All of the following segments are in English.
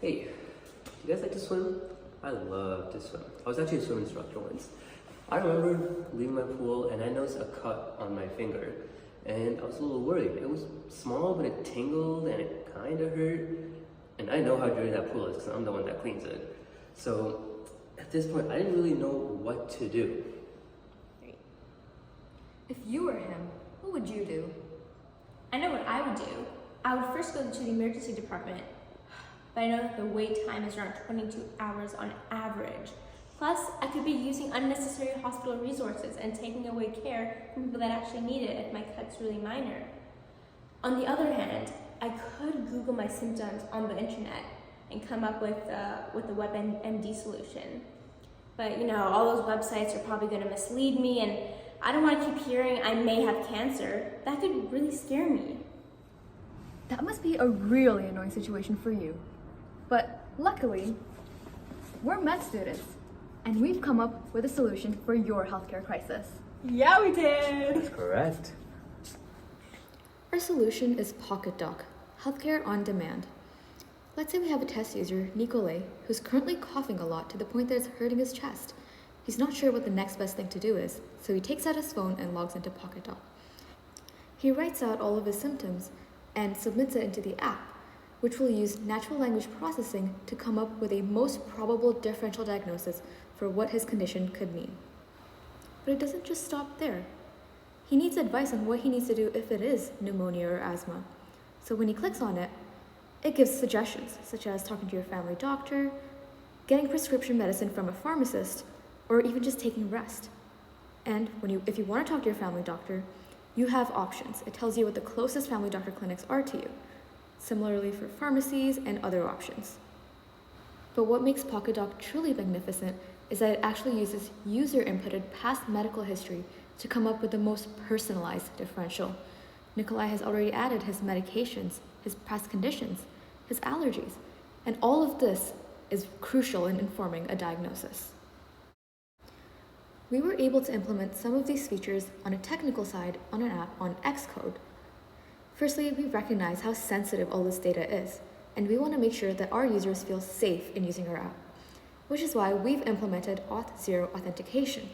Hey, do you guys like to swim? I love to swim. I was actually a swim instructor once. I remember leaving my pool and I noticed a cut on my finger and I was a little worried. It was small, but it tingled and it kind of hurt. And I know how dirty that pool is because I'm the one that cleans it. So at this point, I didn't really know what to do. If you were him, what would you do? I know what I would do. I would first go to the emergency department, but I know that the wait time is around 22 hours on average. Plus, I could be using unnecessary hospital resources and taking away care from people that actually need it if my cut's really minor. On the other hand, I could Google my symptoms on the internet and come up with a WebMD solution. But all those websites are probably going to mislead me, and I don't want to keep hearing I may have cancer. That could really scare me. That must be a really annoying situation for you. But luckily, we're med students, and we've come up with a solution for your healthcare crisis. Yeah, we did! That's correct. Our solution is PocketDoc, Healthcare on Demand. Let's say we have a test user, Nikolay, who's currently coughing a lot to the point that it's hurting his chest. He's not sure what the next best thing to do is, so he takes out his phone and logs into PocketDoc. He writes out all of his symptoms and submits it into the app, which will use natural language processing to come up with a most probable differential diagnosis for what his condition could mean. But it doesn't just stop there. He needs advice on what he needs to do if it is pneumonia or asthma. So when he clicks on it, it gives suggestions, such as talking to your family doctor, getting prescription medicine from a pharmacist, or even just taking rest. And if you want to talk to your family doctor, you have options. It tells you what the closest family doctor clinics are to you. Similarly for pharmacies and other options. But what makes PocketDoc truly magnificent is that it actually uses user-inputted past medical history to come up with the most personalized differential. Nikolai has already added his medications, his past conditions, his allergies, and all of this is crucial in informing a diagnosis. We were able to implement some of these features on a technical side on an app on Xcode. Firstly, we recognize how sensitive all this data is, and we want to make sure that our users feel safe in using our app, which is why we've implemented Auth0 authentication.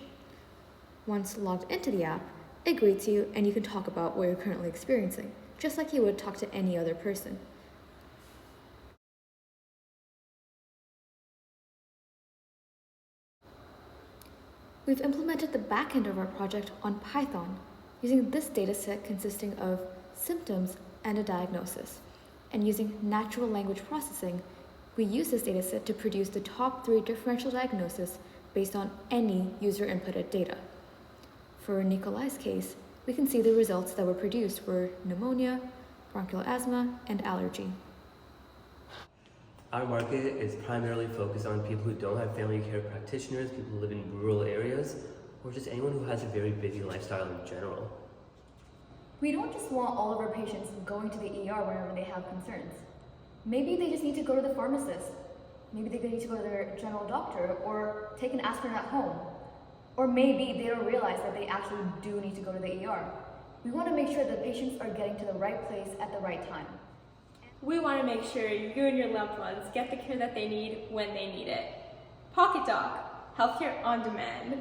Once logged into the app, it greets you and you can talk about what you're currently experiencing, just like you would talk to any other person. We've implemented the backend of our project on Python, using this dataset consisting of symptoms and a diagnosis. And using natural language processing, we use this dataset to produce the top 3 differential diagnoses based on any user-inputted data. For Nikolai's case, we can see the results that were produced were pneumonia, bronchial asthma, and allergy. Our market is primarily focused on people who don't have family care practitioners, people who live in rural areas, or just anyone who has a very busy lifestyle in general. We don't just want all of our patients going to the ER whenever they have concerns. Maybe they just need to go to the pharmacist. Maybe they need to go to their general doctor or take an aspirin at home. Or maybe they don't realize that they actually do need to go to the ER. We want to make sure that patients are getting to the right place at the right time. We want to make sure you and your loved ones get the care that they need when they need it. PocketDoc, Healthcare on Demand.